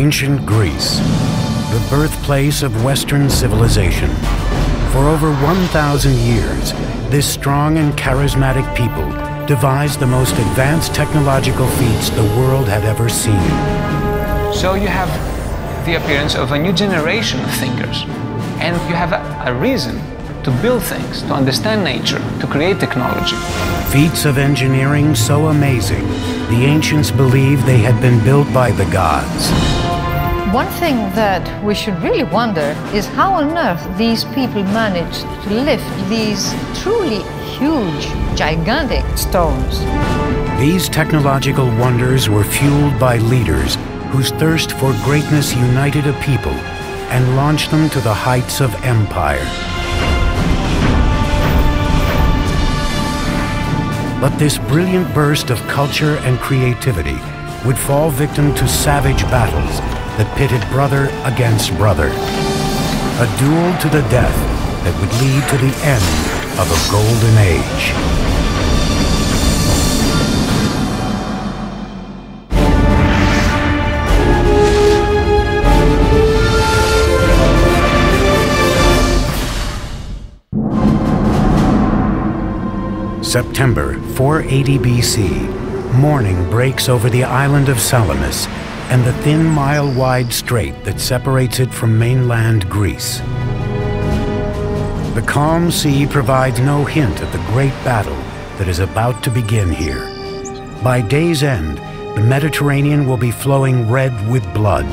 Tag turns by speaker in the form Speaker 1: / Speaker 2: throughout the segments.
Speaker 1: Ancient Greece, the birthplace of Western civilization. For over 1,000 years, this strong and charismatic people devised the most advanced technological feats the world had ever seen.
Speaker 2: So you have the appearance of a new generation of thinkers, and you have a reason to build things, to understand nature, to create technology.
Speaker 1: Feats of engineering so amazing, the ancients believed they had been built by the gods.
Speaker 3: One thing that we should really wonder is how on earth these people managed to lift these truly huge, gigantic stones.
Speaker 1: These technological wonders were fueled by leaders whose thirst for greatness united a people and launched them to the heights of empire. But this brilliant burst of culture and creativity would fall victim to savage battles that pitted brother against brother. A duel to the death that would lead to the end of a golden age. September 480 BC, morning breaks over the island of Salamis and the thin mile-wide strait that separates it from mainland Greece. The calm sea provides no hint of the great battle that is about to begin here. By day's end, the Mediterranean will be flowing red with blood.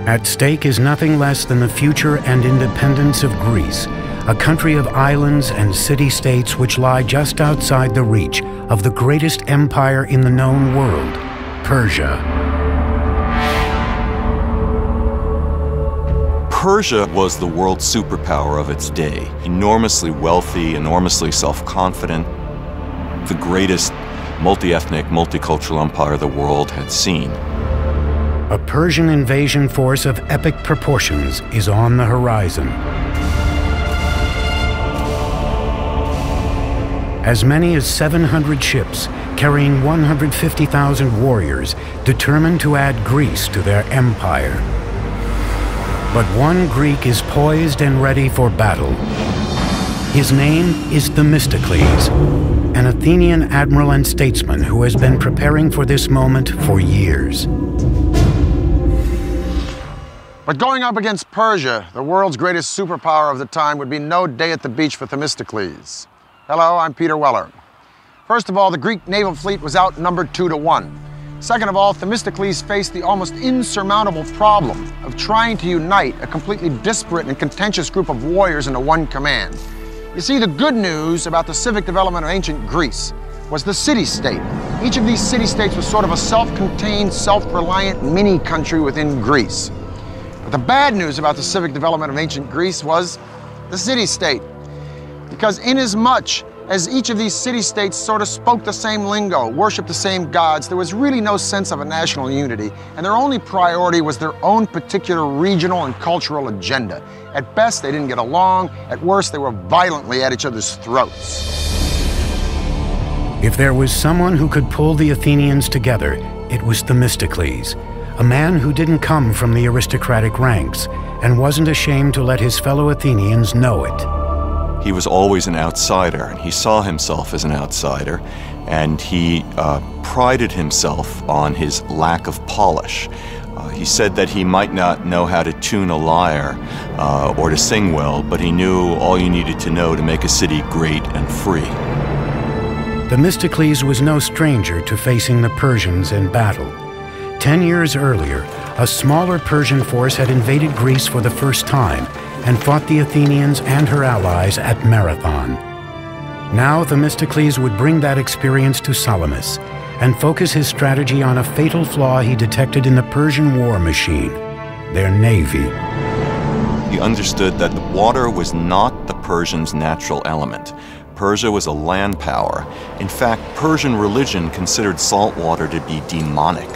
Speaker 1: At stake is nothing less than the future and independence of Greece, a country of islands and city-states which lie just outside the reach of the greatest empire in the known world, Persia.
Speaker 4: Persia was the world superpower of its day, enormously wealthy, enormously self-confident, the greatest multi-ethnic, multicultural empire the world had seen.
Speaker 1: A Persian invasion force of epic proportions is on the horizon. As many as 700 ships, carrying 150,000 warriors, determined to add Greece to their empire. But one Greek is poised and ready for battle. His name is Themistocles, an Athenian admiral and statesman who has been preparing for this moment for years.
Speaker 5: But going up against Persia, the world's greatest superpower of the time, would be no day at the beach for Themistocles. Hello, I'm Peter Weller. First of all, the Greek naval fleet was outnumbered 2-1. Second of all, Themistocles faced the almost insurmountable problem of trying to unite a completely disparate and contentious group of warriors into one command. You see, the good news about the civic development of ancient Greece was the city-state. Each of these city-states was sort of a self-contained, self-reliant mini-country within Greece. But the bad news about the civic development of ancient Greece was the city-state. Because inasmuch as each of these city-states sort of spoke the same lingo, worshiped the same gods, there was really no sense of a national unity, and their only priority was their own particular regional and cultural agenda. At best, they didn't get along. At worst, they were violently at each other's throats.
Speaker 1: If there was someone who could pull the Athenians together, it was Themistocles, a man who didn't come from the aristocratic ranks and wasn't ashamed to let his fellow Athenians know it.
Speaker 4: He was always an outsider, and he saw himself as an outsider, and he prided himself on his lack of polish. He said that he might not know how to tune a lyre or to sing well, but he knew all you needed to know to make a city great and free.
Speaker 1: Themistocles was no stranger to facing the Persians in battle. 10 years earlier, a smaller Persian force had invaded Greece for the first time and fought the Athenians and her allies at Marathon. Now Themistocles would bring that experience to Salamis and focus his strategy on a fatal flaw he detected in the Persian war machine, their navy.
Speaker 4: He understood that the water was not the Persians' natural element. Persia was a land power. In fact, Persian religion considered salt water to be demonic.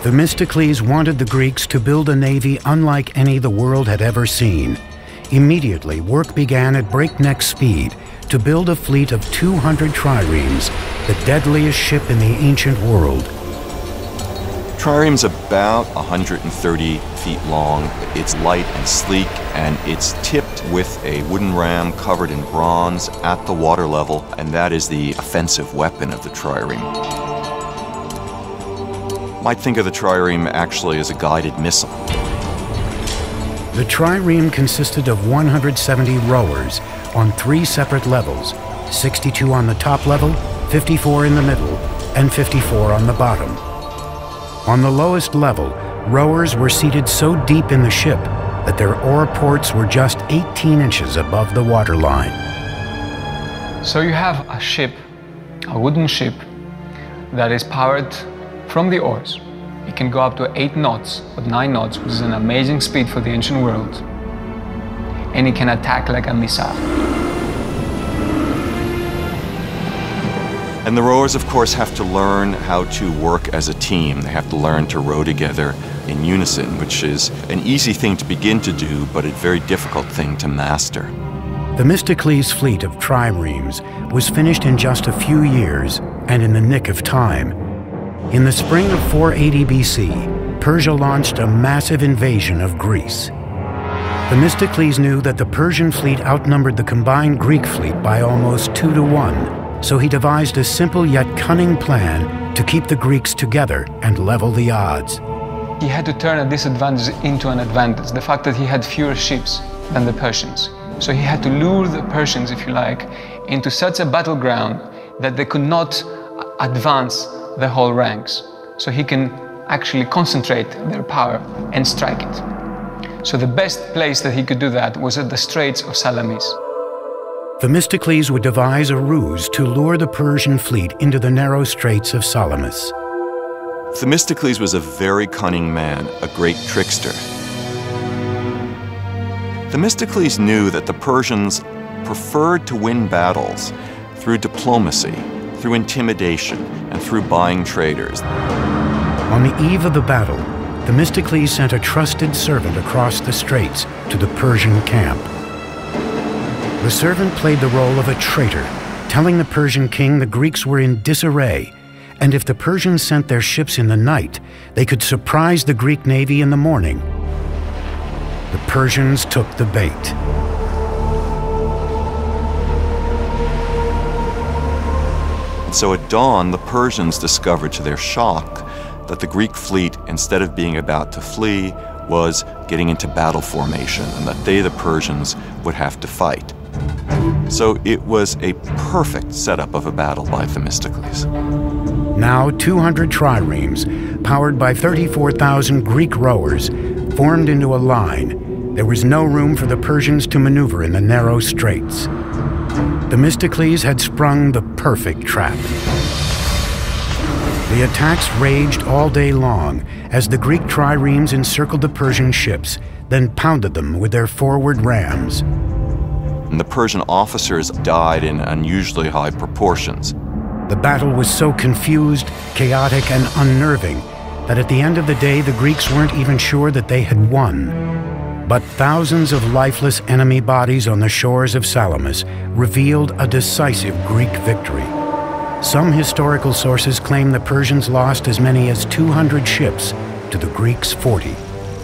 Speaker 1: Themistocles wanted the Greeks to build a navy unlike any the world had ever seen. Immediately, work began at breakneck speed to build a fleet of 200 triremes, the deadliest ship in the ancient world.
Speaker 4: Trireme's about 130 feet long. It's light and sleek, and it's tipped with a wooden ram covered in bronze at the water level, and that is the offensive weapon of the trireme. Might think of the trireme actually as a guided missile.
Speaker 1: The trireme consisted of 170 rowers on 3 separate levels, 62 on the top level, 54 in the middle, and 54 on the bottom. On the lowest level, rowers were seated so deep in the ship that their oar ports were just 18 inches above the waterline.
Speaker 2: So you have a ship, a wooden ship, that is powered from the oars. It can go up to 8 knots, or 9 knots, which is an amazing speed for the ancient world. And it can attack like a missile.
Speaker 4: And the rowers, of course, have to learn how to work as a team. They have to learn to row together in unison, which is an easy thing to begin to do, but a very difficult thing to master.
Speaker 1: The Themistocles fleet of triremes was finished in just a few years and in the nick of time. In the spring of 480 BC, Persia launched a massive invasion of Greece. Themistocles knew that the Persian fleet outnumbered the combined Greek fleet by almost 2 to 1. So he devised a simple yet cunning plan to keep the Greeks together and level the odds.
Speaker 2: He had to turn a disadvantage into an advantage, the fact that he had fewer ships than the Persians. So he had to lure the Persians, if you like, into such a battleground that they could not advance the whole ranks. So he can actually concentrate their power and strike it. So the best place that he could do that was at the Straits of Salamis.
Speaker 1: Themistocles would devise a ruse to lure the Persian fleet into the narrow straits of Salamis.
Speaker 4: Themistocles was a very cunning man, a great trickster. Themistocles knew that the Persians preferred to win battles through diplomacy, through intimidation, and through buying traders.
Speaker 1: On the eve of the battle, Themistocles sent a trusted servant across the straits to the Persian camp. The servant played the role of a traitor, telling the Persian king the Greeks were in disarray, and if the Persians sent their ships in the night, they could surprise the Greek navy in the morning. The Persians took the bait.
Speaker 4: So at dawn, the Persians discovered to their shock that the Greek fleet, instead of being about to flee, was getting into battle formation, and that they, the Persians, would have to fight. So it was a perfect setup of a battle by Themistocles.
Speaker 1: Now 200 triremes, powered by 34,000 Greek rowers, formed into a line. There was no room for the Persians to maneuver in the narrow straits. Themistocles had sprung the perfect trap. The attacks raged all day long as the Greek triremes encircled the Persian ships, then pounded them with their forward rams.
Speaker 4: And the Persian officers died in unusually high proportions.
Speaker 1: The battle was so confused, chaotic, and unnerving that at the end of the day, the Greeks weren't even sure that they had won. But thousands of lifeless enemy bodies on the shores of Salamis revealed a decisive Greek victory. Some historical sources claim the Persians lost as many as 200 ships to the Greeks' 40.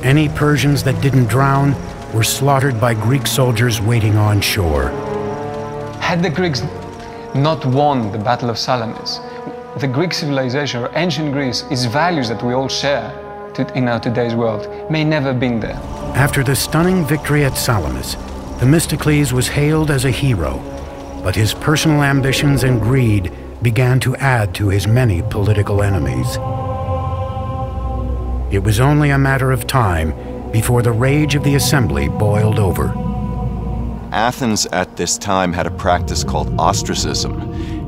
Speaker 1: Any Persians that didn't drown were slaughtered by Greek soldiers waiting on shore.
Speaker 2: Had the Greeks not won the Battle of Salamis, the Greek civilization, or ancient Greece, its values that we all share in our today's world, may never have been there.
Speaker 1: After the stunning victory at Salamis, Themistocles was hailed as a hero, but his personal ambitions and greed began to add to his many political enemies. It was only a matter of time before the rage of the assembly boiled over.
Speaker 4: Athens at this time had a practice called ostracism,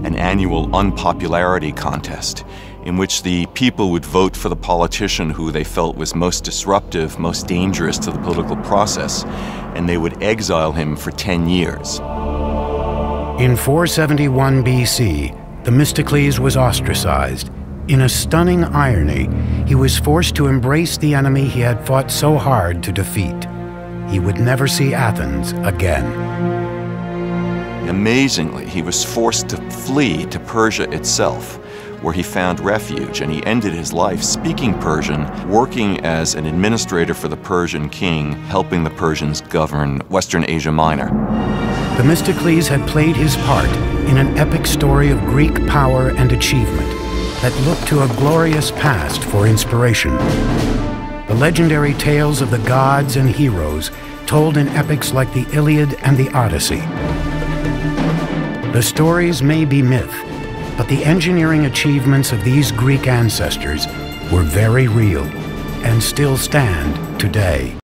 Speaker 4: an annual unpopularity contest in which the people would vote for the politician who they felt was most disruptive, most dangerous to the political process, and they would exile him for 10 years.
Speaker 1: In 471 BC, Themistocles was ostracized. In a stunning irony, he was forced to embrace the enemy he had fought so hard to defeat. He would never see Athens again.
Speaker 4: Amazingly, he was forced to flee to Persia itself, where he found refuge, and he ended his life speaking Persian, working as an administrator for the Persian king, helping the Persians govern Western Asia Minor.
Speaker 1: Themistocles had played his part in an epic story of Greek power and achievement that looked to a glorious past for inspiration. The legendary tales of the gods and heroes told in epics like the Iliad and the Odyssey. The stories may be myth, but the engineering achievements of these Greek ancestors were very real and still stand today.